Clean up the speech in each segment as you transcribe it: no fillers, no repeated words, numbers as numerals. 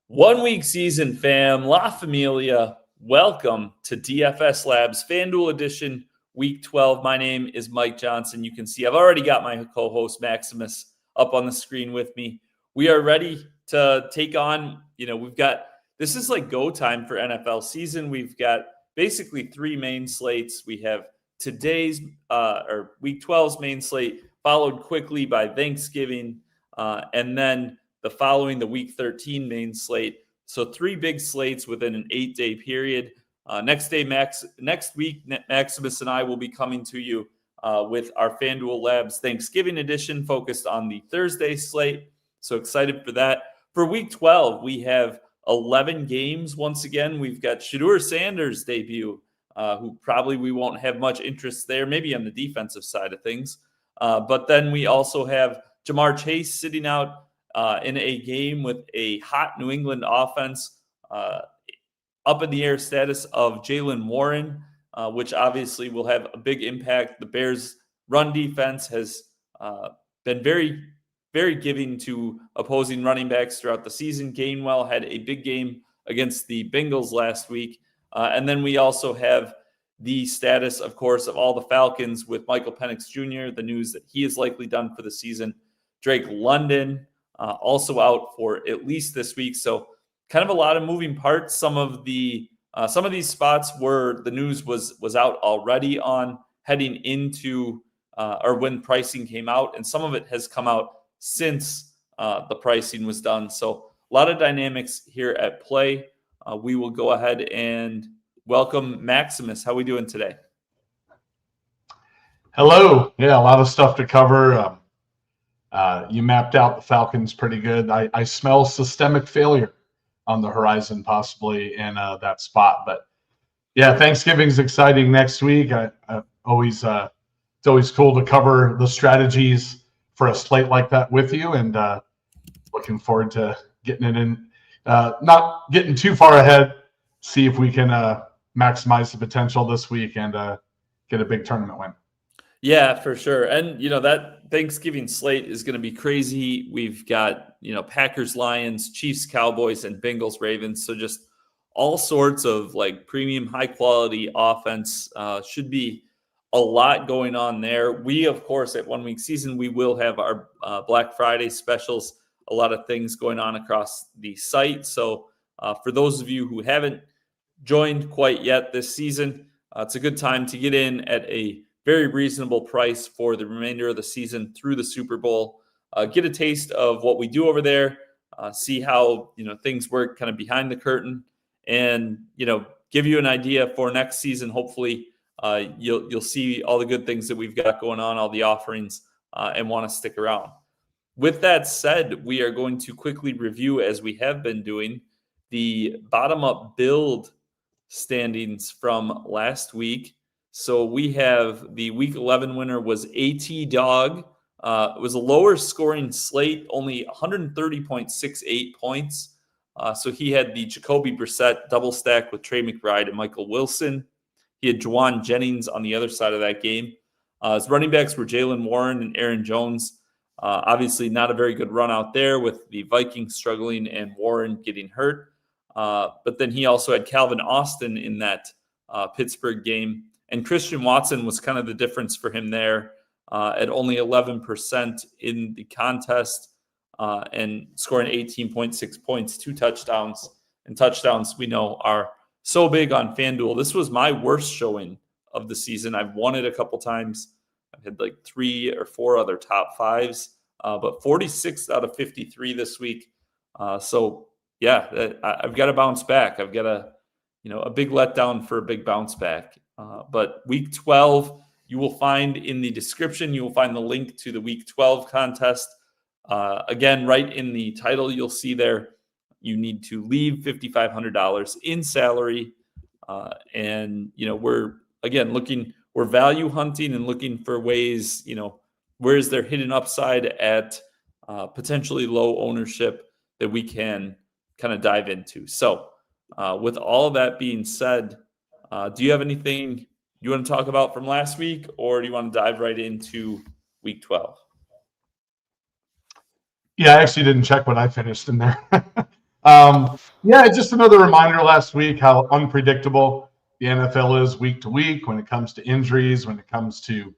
1 week season, fam, La Familia. Welcome to DFS Labs Fanduel Edition, Week 12. My name is Mike Johnson. You can see I've already got my co-host Maximus up on the screen with me. We are ready to take on, this is like go time for NFL season. We've got basically three main slates. We have today's or Week 12's main slate, followed quickly by Thanksgiving, and then the following the Week 13 main slate. So three big slates within an 8-day period. Next week, Maximus and I will be coming to you with our FanDuel Labs Thanksgiving edition focused on the Thursday slate. So excited for that. For Week 12, we have 11 games. Once again, we've got Shedeur Sanders' debut, who probably we won't have much interest there, maybe on the defensive side of things. But then we also have Jamar Chase sitting out in a game with a hot New England offense, up in the air status of Jaylen Warren, which obviously will have a big impact. The Bears' run defense has been very, very giving to opposing running backs throughout the season. Gainwell had a big game against the Bengals last week. And then we also have the status, of course, of all the Falcons with Michael Penix Jr., the news that he is likely done for the season. Drake London, also out for at least this week. So kind of a lot of moving parts. Some of these spots where the news was out already on heading into or when pricing came out, and some of it has come out since the pricing was done. So a lot of dynamics here at play. We will go ahead and welcome Maximus. How are we doing today? Hello. Yeah, a lot of stuff to cover. You mapped out the Falcons pretty good. I smell systemic failure on the horizon, possibly in that spot. But yeah, Thanksgiving's exciting next week. It's always cool to cover the strategies for a slate like that with you, and looking forward to getting it in. Not getting too far ahead. See if we can maximize the potential this week and get a big tournament win. Yeah, for sure. And, that Thanksgiving slate is going to be crazy. We've got, Packers, Lions, Chiefs, Cowboys, and Bengals, Ravens. So just all sorts of like premium, high quality offense. Should be a lot going on there. We, of course, at 1 week season, we will have our Black Friday specials, a lot of things going on across the site. So for those of you who haven't joined quite yet this season, it's a good time to get in at a very reasonable price for the remainder of the season through the Super Bowl. Get a taste of what we do over there, see how things work kind of behind the curtain, and give you an idea for next season. Hopefully, you'll see all the good things that we've got going on, all the offerings, and want to stick around. With that said, we are going to quickly review, as we have been doing, the bottom-up build standings from last week. So we have the Week 11 winner was AT Dog. It was a lower scoring slate, only 130.68 points. So he had the Jacoby Brissett double stack with Trey McBride and Michael Wilson. He had Juwan Jennings on the other side of that game. His running backs were Jaylen Warren and Aaron Jones. Obviously not a very good run out there with the Vikings struggling and Warren getting hurt. But then he also had Calvin Austin in that Pittsburgh game. And Christian Watson was kind of the difference for him there at only 11% in the contest and scoring 18.6 points, 2 touchdowns. And touchdowns, we know, are so big on FanDuel. This was my worst showing of the season. I've won it a couple times. I've had like 3 or 4 other top fives, but 46 out of 53 this week. So, yeah, I've got to bounce back. I've got a big letdown for a big bounce back. But Week 12, you will find in the description, you will find the link to the Week 12 contest. Again, right in the title, you'll see there, you need to leave $5,500 in salary. And, we're value hunting and looking for ways, where is there hidden upside at potentially low ownership that we can kind of dive into. So with all of that being said, do you have anything you want to talk about from last week, or do you want to dive right into Week 12? Yeah, I actually didn't check what I finished in there. Yeah, just another reminder last week how unpredictable the NFL is week to week when it comes to injuries, when it comes to,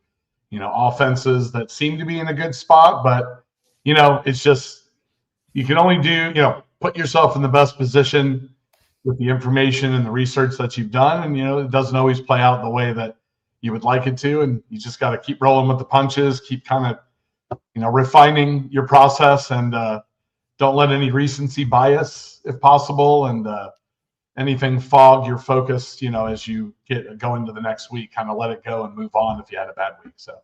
offenses that seem to be in a good spot. But, it's just, you can only put yourself in the best position with the information and the research that you've done. And, it doesn't always play out the way that you would like it to. And you just got to keep rolling with the punches, keep kind of, refining your process, and don't let any recency bias, if possible, and anything fog your focus, as you go into the next week. Kind of let it go and move on if you had a bad week. So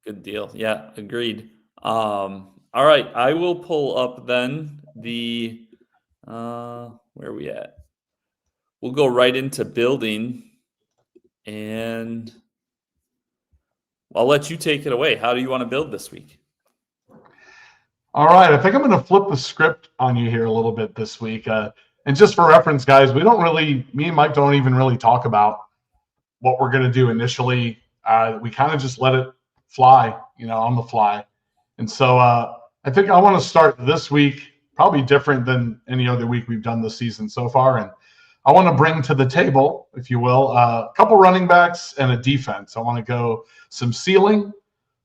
good deal. Yeah, agreed. All right, I will pull up then the where are we at? We'll go right into building, and I'll let you take it away. How do you want to build this week? All right, I think I'm going to flip the script on you here a little bit this week. And just for reference, guys, me and Mike don't even really talk about what we're going to do initially. We kind of just let it fly, on the fly. And so I think I want to start this week, probably different than any other week we've done this season so far. And I want to bring to the table, if you will, a couple running backs and a defense. I want to go some ceiling,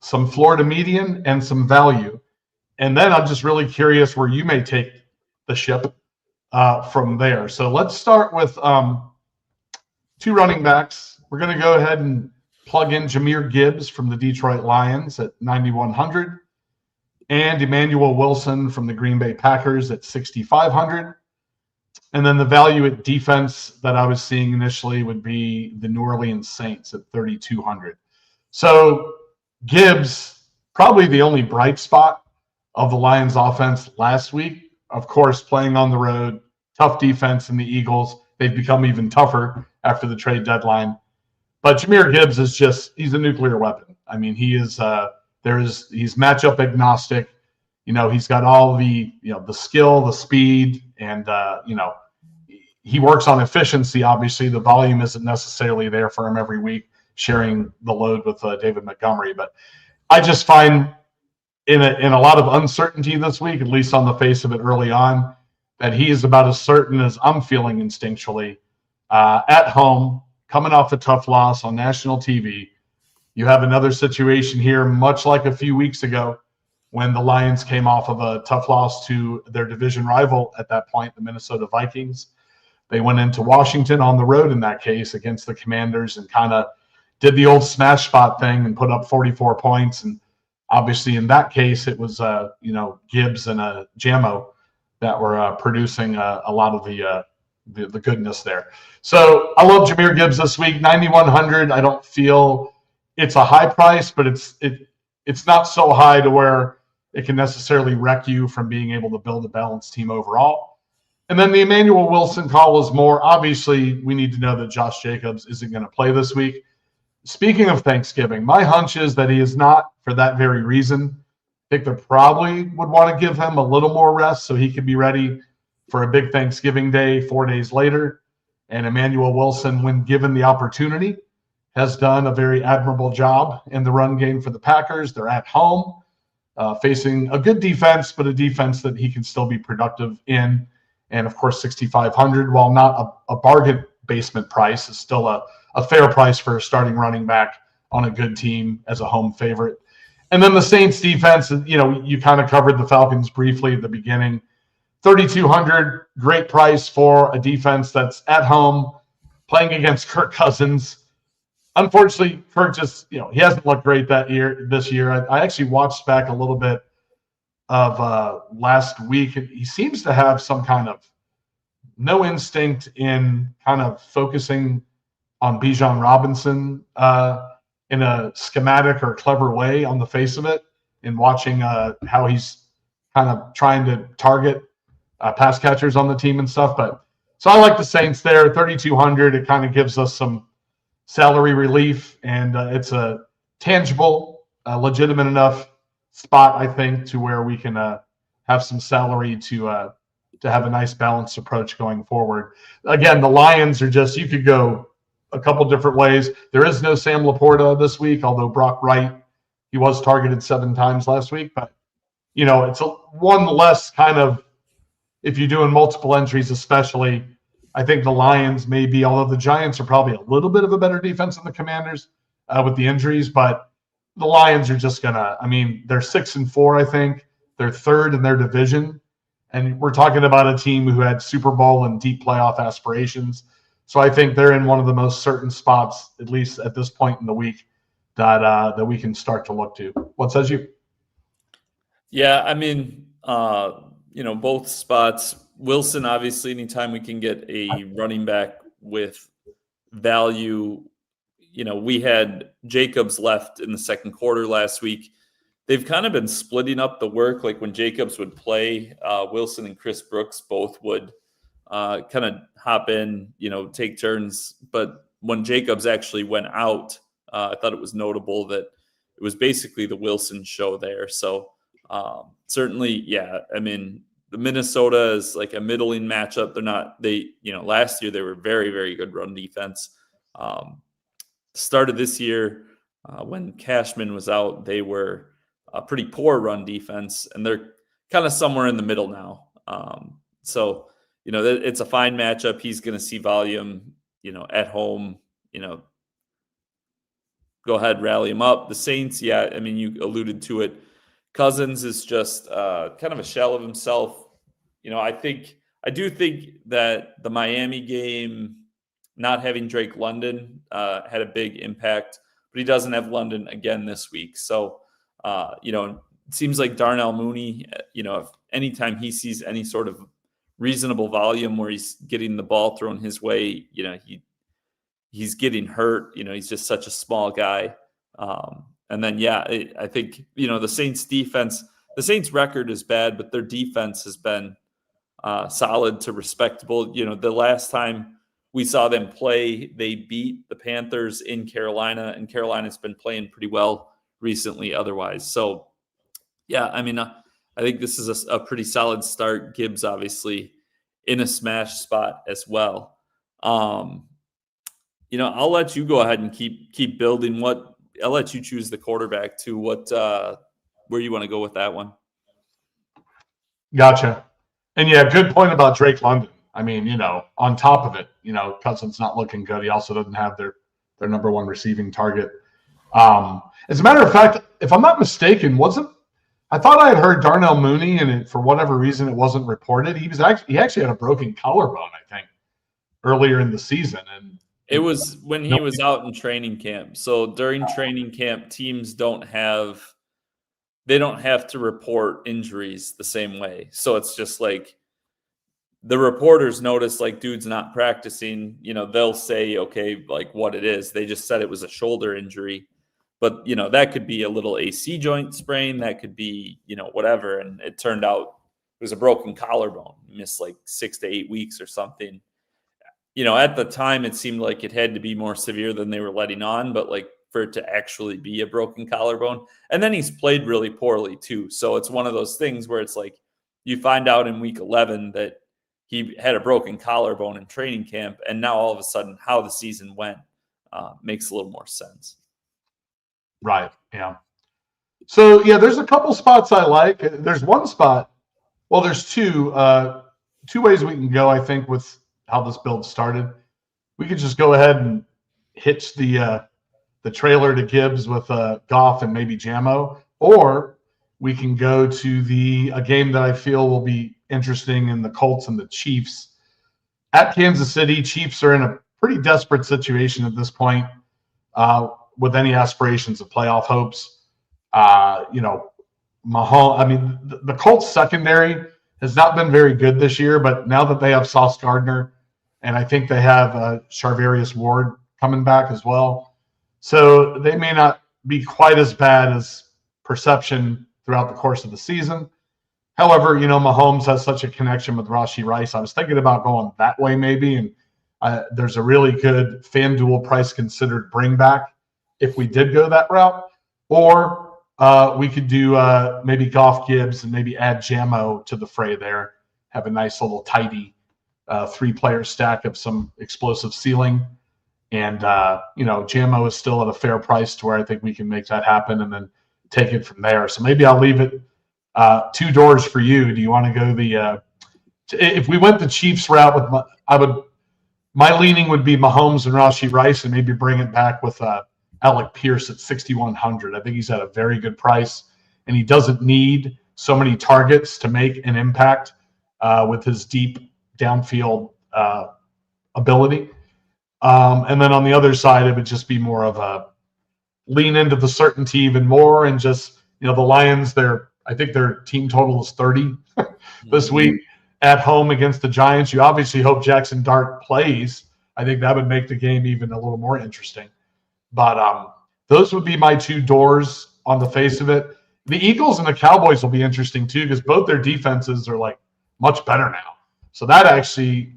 some floor to median, and some value. And then I'm just really curious where you may take the ship from there. So let's start with two running backs. We're going to go ahead and plug in Jahmyr Gibbs from the Detroit Lions at 9,100 and Emmanuel Wilson from the Green Bay Packers at 6,500. And then the value at defense that I was seeing initially would be the New Orleans Saints at 3,200. So Gibbs, probably the only bright spot of the Lions offense last week. Of course, playing on the road, tough defense in the Eagles. They've become even tougher after the trade deadline. But Jahmyr Gibbs he's a nuclear weapon. I mean, he's matchup agnostic. He's got all the skill, the speed, and he works on efficiency. Obviously, the volume isn't necessarily there for him every week, sharing the load with David Montgomery. But I just find in a lot of uncertainty this week, at least on the face of it early on, that he is about as certain as I'm feeling instinctually. At home, coming off a tough loss on national TV, you have another situation here, much like a few weeks ago when the Lions came off of a tough loss to their division rival at that point, the Minnesota Vikings. They went into Washington on the road in that case against the Commanders and kind of did the old smash spot thing and put up 44 points. And obviously, in that case, it was Gibbs and Jamo that were producing a lot of the goodness there. So I love Jahmyr Gibbs this week, 9,100. I don't feel it's a high price, but it's not so high to where it can necessarily wreck you from being able to build a balanced team overall. And then the Emmanuel Wilson call is more obviously. We need to know that Josh Jacobs isn't going to play this week. Speaking of Thanksgiving, my hunch is that he is not for that very reason. I think they probably would want to give him a little more rest so he could be ready for a big Thanksgiving day 4 days later. And Emmanuel Wilson, when given the opportunity, has done a very admirable job in the run game for the Packers. They're at home, facing a good defense, but a defense that he can still be productive in. And, of course, 6,500, while not a bargain basement price, is still a fair price for a starting running back on a good team as a home favorite. And then the Saints defense, you kind of covered the Falcons briefly at the beginning. 3,200, great price for a defense that's at home playing against Kirk Cousins. Unfortunately, Kirk just, he hasn't looked great this year. I actually watched back a little bit of last week. He seems to have some kind of no instinct in kind of focusing on Bijan Robinson in a schematic or clever way on the face of it, in watching how he's kind of trying to target pass catchers on the team and stuff. But so I like the Saints there, 3,200. It kind of gives us some salary relief, and it's a tangible, legitimate enough spot, I think, to where we can have some salary to have a nice balanced approach going forward. Again, the Lions are just, you could go a couple different ways. There is no Sam Laporta this week, although Brock Wright, he was targeted 7 times last week. But, it's one less kind of if you're doing multiple entries, especially, I think the Lions may be, although the Giants are probably a little bit of a better defense than the Commanders with the injuries, but the Lions are just gonna. I mean, they're 6-4, I think. They're third in their division, and we're talking about a team who had Super Bowl and deep playoff aspirations. So I think they're in one of the most certain spots, at least at this point in the week, that we can start to look to. What says you? Yeah, I mean, both spots. Wilson, obviously, anytime we can get a running back with value, we had Jacobs left in the second quarter last week. They've kind of been splitting up the work. Like when Jacobs would play, Wilson and Chris Brooks both would kind of hop in, take turns. But when Jacobs actually went out, I thought it was notable that it was basically the Wilson show there. So certainly, yeah, I mean, the Minnesota is like a middling matchup. Last year they were very, very good run defense. Started this year when Cashman was out, they were a pretty poor run defense, and they're kind of somewhere in the middle now. So it's a fine matchup. He's going to see volume, at home. Go ahead, rally him up. The Saints, yeah, I mean, you alluded to it. Cousins is just kind of a shell of himself. I do think that the Miami game, not having Drake London, had a big impact, but he doesn't have London again this week. So, it seems like Darnell Mooney, if anytime he sees any sort of reasonable volume where he's getting the ball thrown his way, he's getting hurt. He's just such a small guy. And then, yeah, I think, the Saints defense, the Saints record is bad, but their defense has been solid to respectable. The last time we saw them play, they beat the Panthers in Carolina, and Carolina's been playing pretty well recently otherwise. So, yeah, I mean, I think this is a pretty solid start. Gibbs, obviously, in a smash spot as well. I'll let you go ahead and keep building. I'll let you choose the quarterback too. Where you want to go with that one? Gotcha. And yeah, good point about Drake London. I mean, on top of it, Cousins not looking good. He also doesn't have their number one receiving target. As a matter of fact, if I'm not mistaken, I thought I had heard Darnell Mooney, and for whatever reason, it wasn't reported. He actually had a broken collarbone, I think, earlier in the season, and it was when he was out in training camp. So during training camp, teams don't have to report injuries the same way. So it's just like the reporters notice, like, dude's not practicing, they'll say, okay, like what it is. They just said it was a shoulder injury, but that could be a little AC joint sprain. That could be, whatever. And it turned out it was a broken collarbone. He missed like 6 to 8 weeks or something. At the time, it seemed like it had to be more severe than they were letting on, but like for it to actually be a broken collarbone. And then he's played really poorly too. So it's one of those things where it's like you find out in week 11 that he had a broken collarbone in training camp, and now all of a sudden how the season went makes a little more sense. Right, yeah. So, yeah, there's a couple spots I like. There's one spot, well, there's two ways we can go, I think, with how this build started. We could just go ahead and hitch the trailer to Gibbs with Goff and maybe Jammo, or we can go to a game that I feel will be interesting in the Colts and the Chiefs. At Kansas City, Chiefs are in a pretty desperate situation at this point with any aspirations of playoff hopes. Mahomes, I mean, the Colts secondary has not been very good this year, but now that they have Sauce Gardner, and I think they have Charvarius Ward coming back as well, so they may not be quite as bad as perception throughout the course of the season. However, Mahomes has such a connection with Rashee Rice. I was thinking about going that way maybe, and there's a really good FanDuel price considered bring back if we did go that route. Or we could do maybe Goff, Gibbs, and maybe add Jammo to the fray there. Have a nice little tidy 3-player stack of some explosive ceiling. And, Jammo is still at a fair price to where I think we can make that happen and then take it from there. So maybe I'll leave it 2 doors for you. Do you want to go the if we went the Chiefs route with my leaning would be Mahomes and Rashee Rice, and maybe bring it back with Alec Pierce at 6,100. I think he's at a very good price, and he doesn't need so many targets to make an impact with his deep downfield ability. And then on the other side, it would just be more of a lean into the certainty even more, and just, the Lions, I think their team total is 30 this week at home against the Giants. You obviously hope Jackson Dart plays. I think that would make the game even a little more interesting. But those would be my two doors on the face of it. The Eagles and the Cowboys will be interesting too, because both their defenses are like much better now. So that actually,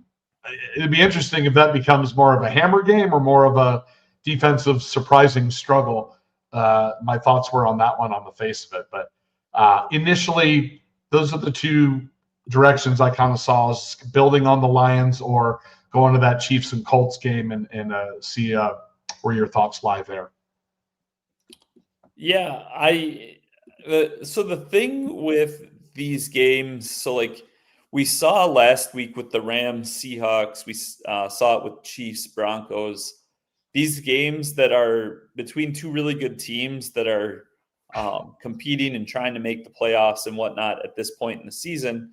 it'd be interesting if that becomes more of a hammer game or more of a defensive surprising struggle. My thoughts were on that one on the face of it. But initially, those are the two directions I kind of saw, is building on the Lions or going to that Chiefs and Colts game and see where your thoughts lie there. Yeah, so the thing with these games, so like we saw last week with the Rams, Seahawks, we saw it with Chiefs, Broncos, these games that are between two really good teams that are competing and trying to make the playoffs and whatnot at this point in the season,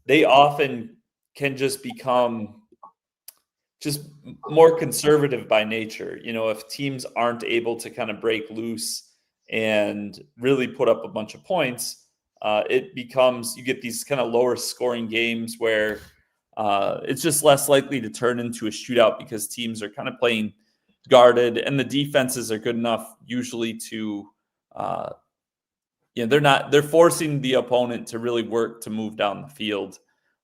they often can just become just more conservative by nature. If teams aren't able to kind of break loose and really put up a bunch of points, it becomes, you get these kind of lower scoring games where it's just less likely to turn into a shootout because teams are kind of playing guarded and the defenses are good enough usually to, they're forcing the opponent to really work to move down the field.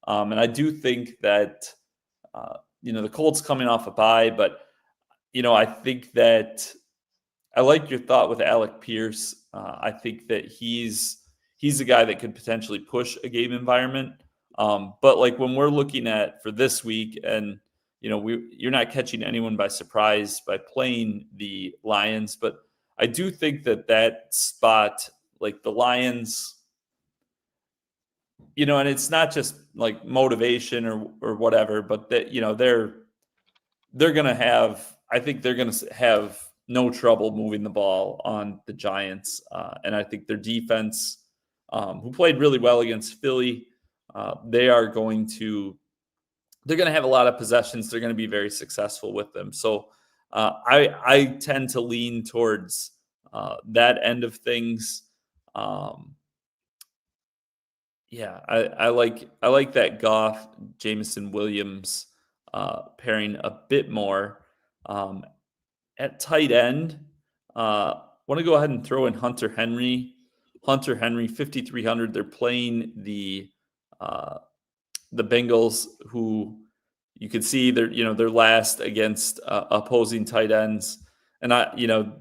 And I do think that, the Colts coming off a bye, but, I think that I like your thought with Alec Pierce. I think that he's a guy that could potentially push a game environment. But like when we're looking at for this week, and you're not catching anyone by surprise by playing the Lions, but I do think that spot, like the Lions, and it's not just like motivation or whatever, but that they're gonna have. I think they're gonna have no trouble moving the ball on the Giants, and I think their defense, who played really well against Philly, they're going to have a lot of possessions. They're going to be very successful with them. So I tend to lean towards that end of things. I like that Goff, Jameson Williams pairing a bit more. At tight end, want to go ahead and throw in Hunter Henry. Hunter Henry, 5,300. They're playing the Bengals, who you can see they're last against opposing tight ends, and the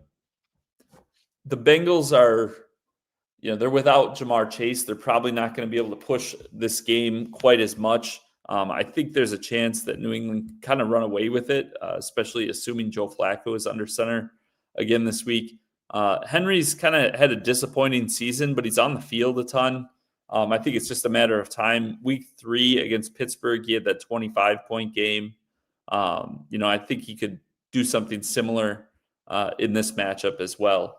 Bengals are, they're without Jamar Chase. They're probably not going to be able to push this game quite as much. I think there's a chance that New England kind of run away with it, especially assuming Joe Flacco is under center again this week. Henry's kind of had a disappointing season, but he's on the field a ton. I think it's just a matter of time. Week 3 against Pittsburgh, he had that 25-point game. I think he could do something similar in this matchup as well.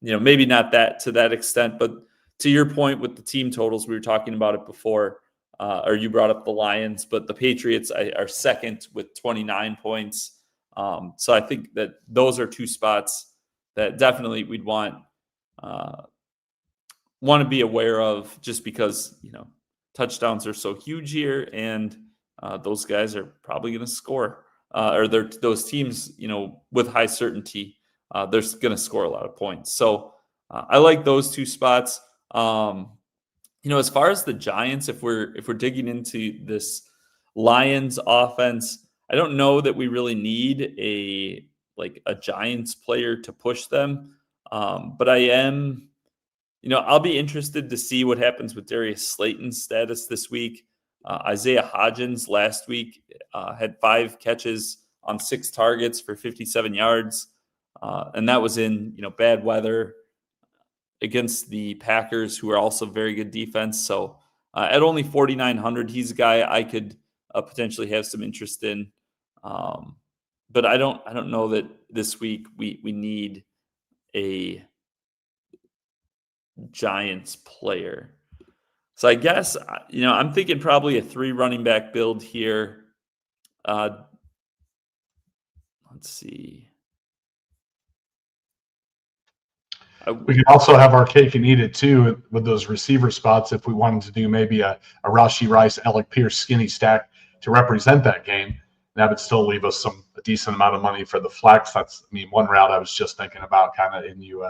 Maybe not that to that extent, but to your point with the team totals, we were talking about it before, or you brought up the Lions, but the Patriots are second with 29 points. So I think that those are two spots that definitely we'd want to be aware of, just because, touchdowns are so huge here, and those guys are probably going to score, or those teams, with high certainty, they're going to score a lot of points. So I like those two spots. As far as the Giants, if we're digging into this Lions offense, I don't know that we really need a Giants player to push them. But I am, I'll be interested to see what happens with Darius Slayton's status this week. Isaiah Hodgins last week had 5 catches on 6 targets for 57 yards. And that was in, bad weather against the Packers, who are also very good defense. So At only 4,900, he's a guy I could potentially have some interest in. But I don't know that this week we need a Giants player. So I guess, I'm thinking probably a 3 running back build here. Let's see. We can also have our cake and eat it too with those receiver spots if we wanted to do maybe a Rashee Rice, Alec Pierce skinny stack to represent that game. That would still leave us a decent amount of money for the flex. One route I was just thinking about kind of in you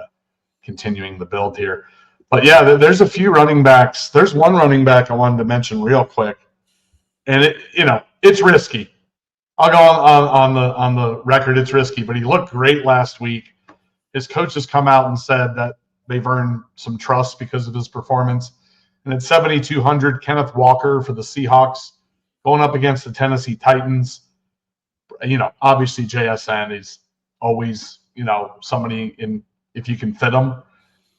continuing the build here. But yeah, there's a few running backs. There's one running back I wanted to mention real quick, and it's risky. I'll go on the record. It's risky, but he looked great last week. His coach has come out and said that they've earned some trust because of his performance. And at 7,200, Kenneth Walker for the Seahawks going up against the Tennessee Titans. Obviously JSN is always, somebody if you can fit him.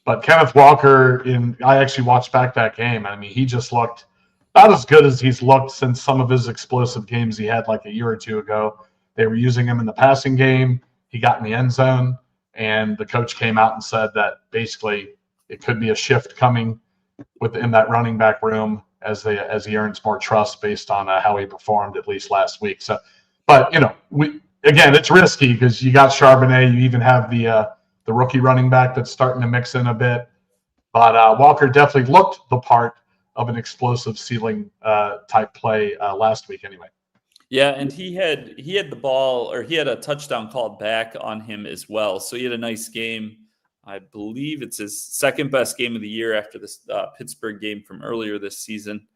But Kenneth Walker, I actually watched back that game. He just looked about as good as he's looked since some of his explosive games he had like a year or two ago. They were using him in the passing game. He got in the end zone. And the coach came out and said that basically it could be a shift coming within that running back room as he earns more trust based on how he performed at least last week. So, but it's risky because you got Charbonnet, you even have the rookie running back that's starting to mix in a bit. But Walker definitely looked the part of an explosive ceiling type play last week anyway. Yeah, and he had the ball, or he had a touchdown called back on him as well. So he had a nice game. I believe it's his second best game of the year after this Pittsburgh game from earlier this season.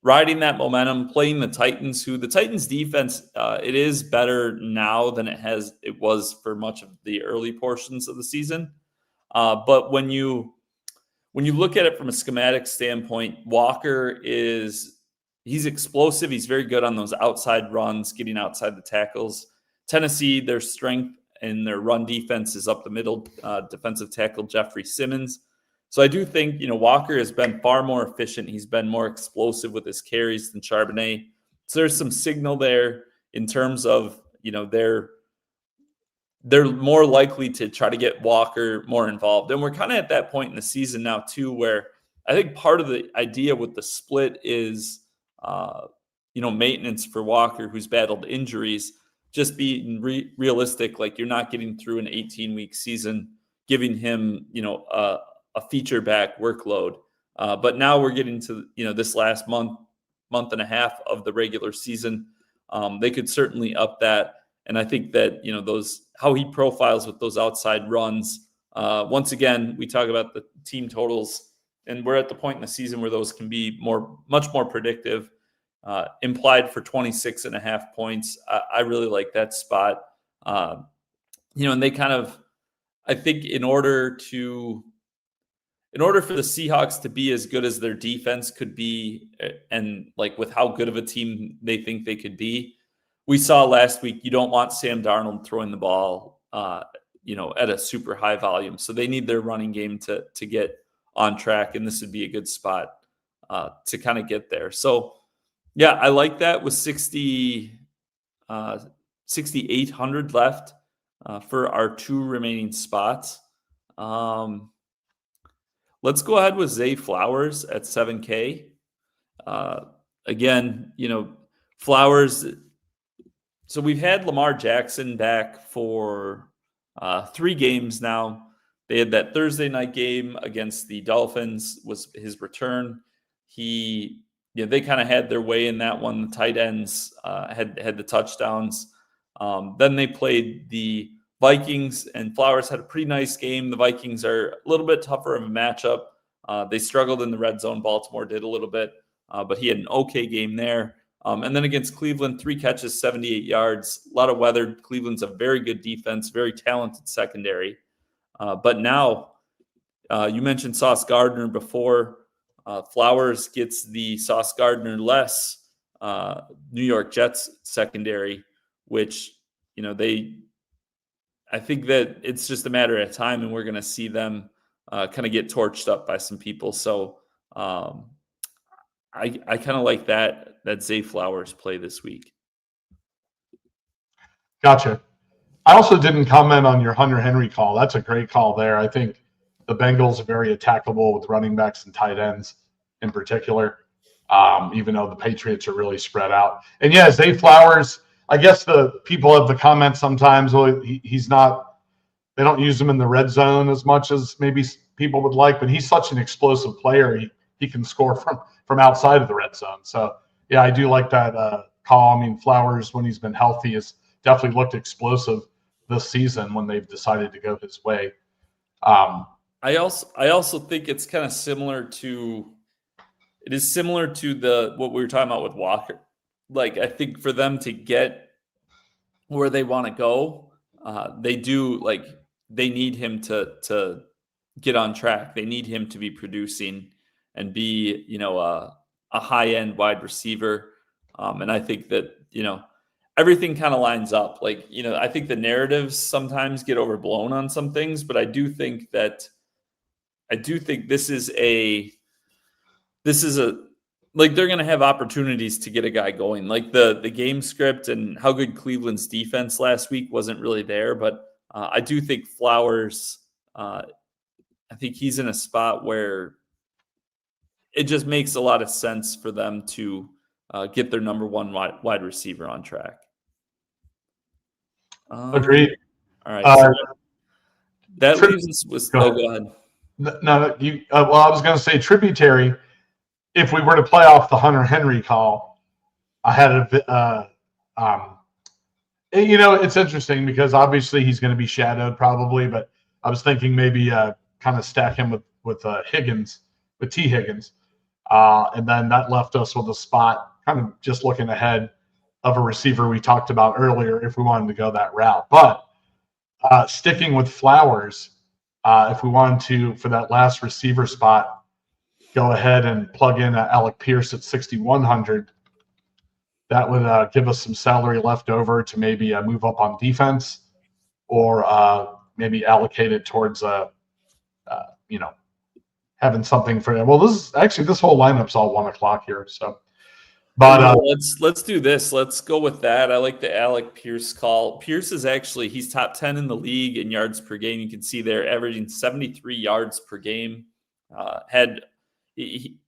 Riding that momentum, playing the Titans, who the Titans defense, it is better now than it was for much of the early portions of the season. But when you look at it from a schematic standpoint, Walker he's explosive. He's very good on those outside runs, getting outside the tackles. Tennessee, their strength in their run defense is up the middle, defensive tackle Jeffrey Simmons. So I do think, Walker has been far more efficient. He's been more explosive with his carries than Charbonnet. So there's some signal there in terms of, they're more likely to try to get Walker more involved. And we're kind of at that point in the season now too, where I think part of the idea with the split is, maintenance for Walker, who's battled injuries. Just being realistic, like you're not getting through an 18-week season, giving him, a feature back workload. But now we're getting to, this last month and a half of the regular season. They could certainly up that. And I think that, how he profiles with those outside runs. Once again, we talk about the team totals, and we're at the point in the season where those can be much more predictive. Implied for 26.5 points. I really like that spot. And they kind of, I think in order for the Seahawks to be as good as their defense could be, and like with how good of a team they think they could be, we saw last week, you don't want Sam Darnold throwing the ball, at a super high volume. So they need their running game to get on track. And this would be a good spot to kind of get there. So yeah, I like that with 6,800 left for our 2 remaining spots. Let's go ahead with Zay Flowers at 7K. Again, Flowers. So we've had Lamar Jackson back for 3 games now. They had that Thursday night game against the Dolphins was his return. They kind of had their way in that one. The tight ends had the touchdowns. Then they played the Vikings, and Flowers had a pretty nice game. The Vikings are a little bit tougher of a matchup. They struggled in the red zone. Baltimore did a little bit, but he had an okay game there. And then against Cleveland, 3 catches, 78 yards, a lot of weather. Cleveland's a very good defense, very talented secondary. But now, you mentioned Sauce Gardner before. Flowers gets the Sauce Gardner less New York Jets secondary, which, I think that it's just a matter of time, and we're going to see them kind of get torched up by some people. So I kind of like that Zay Flowers play this week. Gotcha. I also didn't comment on your Hunter Henry call. That's a great call there. I think the Bengals are very attackable with running backs and tight ends in particular, even though the Patriots are really spread out. And yeah, Zay Flowers, I guess the people have the comments sometimes, well, he's not, they don't use him in the red zone as much as maybe people would like, but he's such an explosive player. He can score from outside of the red zone. So, yeah, I do like that call. I mean, Flowers, when he's been healthy, has definitely looked explosive this season when they've decided to go his way. I also think it's kind of similar to what we were talking about with Walker. Like, I think for them to get where they want to go, they need him to get on track. They need him to be producing and be, a high-end wide receiver. And I think that, everything kind of lines up. Like, I think the narratives sometimes get overblown on some things, but I do think this is like, they're going to have opportunities to get a guy going. Like the game script and how good Cleveland's defense last week wasn't really there, but I do think Flowers, I think he's in a spot where it just makes a lot of sense for them to get their number one wide receiver on track. Agreed. All right. So that leaves us with. Go ahead. No, well, I was going to say tributary. If we were to play off the Hunter Henry call, I had it's interesting because obviously he's going to be shadowed probably, but I was thinking maybe kind of stack him with Higgins, with T. Higgins. And then that left us with a spot kind of just looking ahead of a receiver we talked about earlier if we wanted to go that route. But sticking with Flowers, if we wanted to, for that last receiver spot, go ahead and plug in Alec Pierce at 6,100. That would give us some salary left over to maybe move up on defense or maybe allocate it towards, having something for – well, this whole lineup's all 1 o'clock here. So, but let's do this. Let's go with that. I like the Alec Pierce call. Pierce is he's top 10 in the league in yards per game. You can see there averaging 73 yards per game. He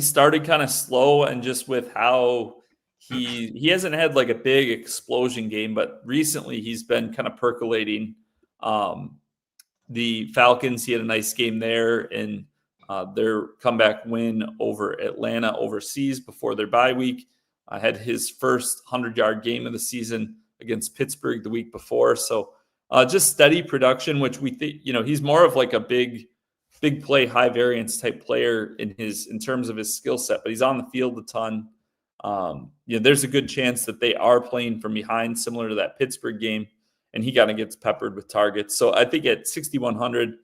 started kind of slow, and just with how he hasn't had like a big explosion game, but recently he's been kind of percolating. The Falcons, he had a nice game there in their comeback win over Atlanta overseas before their bye week. Had his first 100-yard game of the season against Pittsburgh the week before. So just steady production, which we think, he's more of like a big play, high variance type player in terms of his skill set, but he's on the field a ton. There's a good chance that they are playing from behind, similar to that Pittsburgh game, and he kind of gets peppered with targets. So I think at 6,100,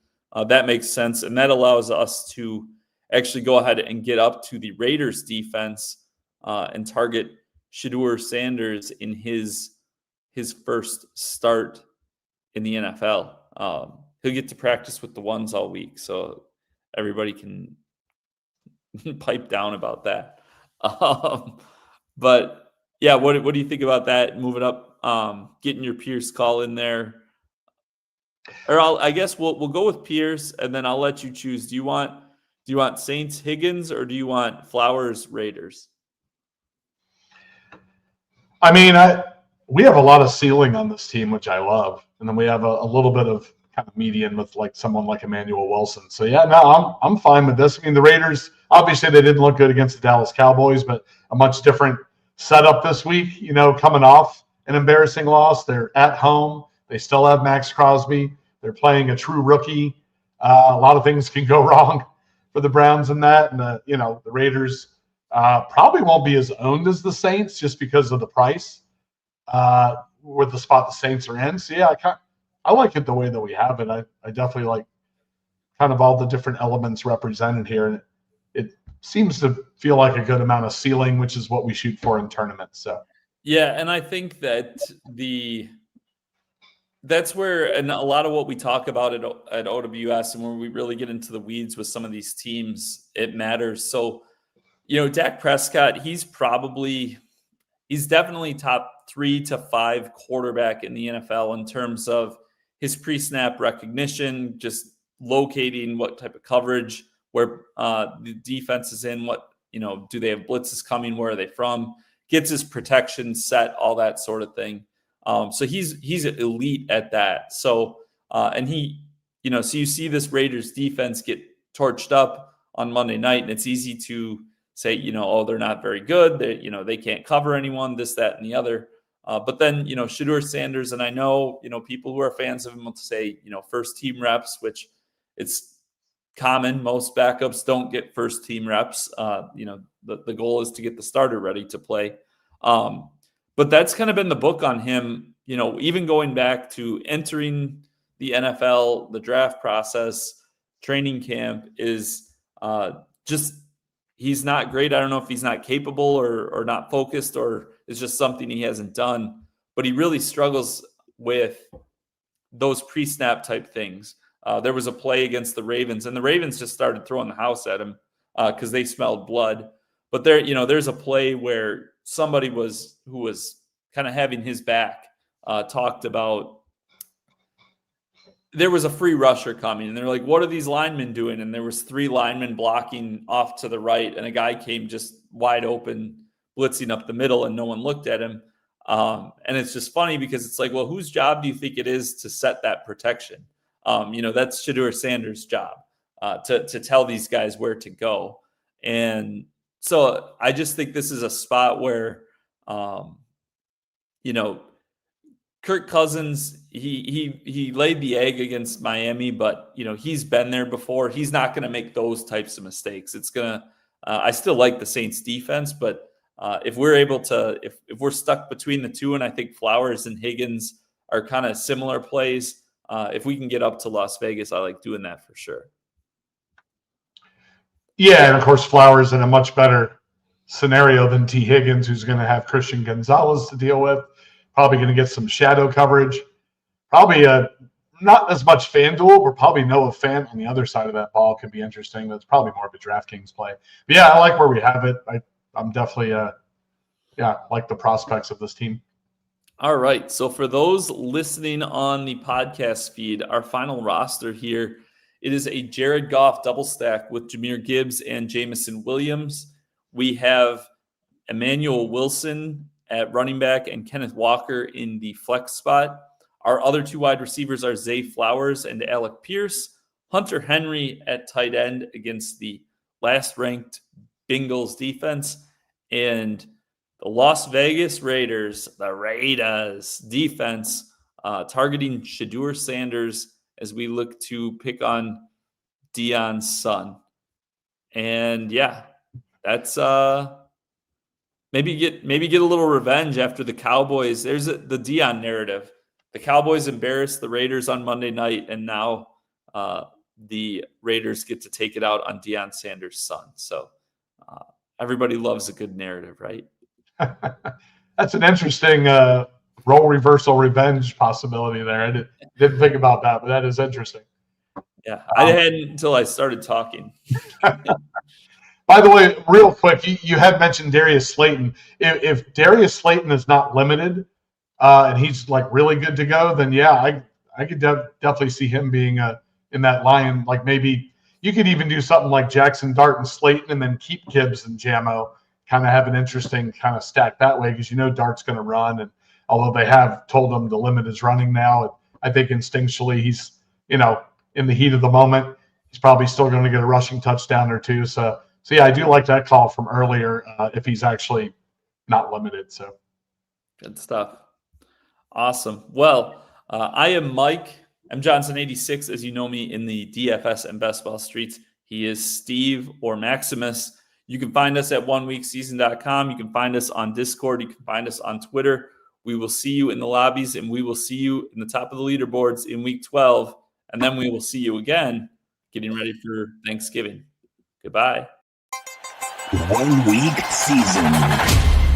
that makes sense, and that allows us to actually go ahead and get up to the Raiders defense and target Shedeur Sanders in his first start in the NFL. He'll get to practice with the ones all week, so everybody can pipe down about that. But yeah, what do you think about that? Moving up, getting your Pierce call in there, or I guess we'll go with Pierce, and then I'll let you choose. Do you want Saints Higgins, or do you want Flowers Raiders? I mean, we have a lot of ceiling on this team, which I love, and then we have a little bit of kind of median with like someone like Emmanuel Wilson. So yeah, no, I'm fine with this. I mean, the Raiders, obviously they didn't look good against the Dallas Cowboys, but a much different setup this week, coming off an embarrassing loss. They're at home. They still have Max Crosby. They're playing a true rookie. A lot of things can go wrong for the Browns in that. And the Raiders probably won't be as owned as the Saints just because of the price with the spot the Saints are in. So yeah, I like it the way that we have it. I definitely like kind of all the different elements represented here. And it seems to feel like a good amount of ceiling, which is what we shoot for in tournaments. So yeah, and I think that That's where, and a lot of what we talk about at OWS, and when we really get into the weeds with some of these teams, it matters. So, Dak Prescott, he's definitely top 3 to 5 quarterback in the NFL in terms of his pre-snap recognition, just locating what type of coverage, where the defense is in, what, do they have blitzes coming, where are they from, gets his protection set, all that sort of thing. So he's elite at that. So, and so you see this Raiders defense get torched up on Monday night, and it's easy to say, oh, they're not very good. They can't cover anyone, this, that, and the other. But then, Shedeur Sanders, and I know, people who are fans of him will say, first team reps, which it's common. Most backups don't get first team reps. The goal is to get the starter ready to play. But that's kind of been the book on him, even going back to entering the NFL, the draft process, training camp is just, he's not great. I don't know if he's not capable or not focused, or it's just something he hasn't done, but he really struggles with those pre-snap type things. There was a play against the Ravens, and the Ravens just started throwing the house at him because they smelled blood. But there's a play where somebody who was kind of having his back talked about, there was a free rusher coming, and they're like, what are these linemen doing? And there was 3 linemen blocking off to the right, and a guy came just wide open, blitzing up the middle, and no one looked at him. And it's just funny because it's like, well, whose job do you think it is to set that protection? That's Shedeur Sanders' job to tell these guys where to go. And so I just think this is a spot where, Kirk Cousins, he laid the egg against Miami, but he's been there before. He's not going to make those types of mistakes. It's gonna. I still like the Saints defense, but if we're able to, if we're stuck between the two, and I think Flowers and Higgins are kind of similar plays. If we can get up to Las Vegas, I like doing that for sure. Yeah, and of course Flowers in a much better scenario than T. Higgins, who's going to have Christian Gonzalez to deal with. Probably going to get some shadow coverage. Probably not as much Fanduel. We're probably Noah Fant on the other side of that ball could be interesting. That's probably more of a DraftKings play. But yeah, I like where we have it. I'm definitely like the prospects of this team. All right. So for those listening on the podcast feed, our final roster here, it is a Jared Goff double stack with Jahmyr Gibbs and Jamison Williams. We have Emmanuel Wilson at running back and Kenneth Walker in the flex spot. Our other 2 wide receivers are Zay Flowers and Alec Pierce. Hunter Henry at tight end against the last ranked Bengals defense. And the Las Vegas Raiders, the Raiders defense, targeting Shedeur Sanders as we look to pick on Deion's son. And yeah, that's maybe get a little revenge after the Cowboys. There's the Deion narrative. The Cowboys embarrassed the Raiders on Monday night, and now the Raiders get to take it out on Deion Sanders' son. So everybody loves a good narrative, right? That's an interesting role reversal revenge possibility there. I didn't think about that, but that is interesting. Yeah, I hadn't until I started talking. By the way, real quick, you had mentioned Darius Slayton. If Darius Slayton is not limited and he's like really good to go, then yeah, I could definitely see him being in that line. Like maybe you could even do something like Jackson Dart and Slayton and then keep Gibbs and Jamo, kind of have an interesting kind of stack that way because Dart's going to run. And although they have told him to limit his running now, I think instinctually he's, in the heat of the moment, he's probably still going to get a rushing touchdown or two. So yeah, I do like that call from earlier if he's actually not limited. So good stuff. Awesome. Well, I am Mike. I'm Johnson86, as you know me in the DFS and best ball streets. He is Steve or Maximus. You can find us at oneweekseason.com. You can find us on Discord. You can find us on Twitter. We will see you in the lobbies, and we will see you in the top of the leaderboards in week 12. And then we will see you again getting ready for Thanksgiving. Goodbye. 1 week season.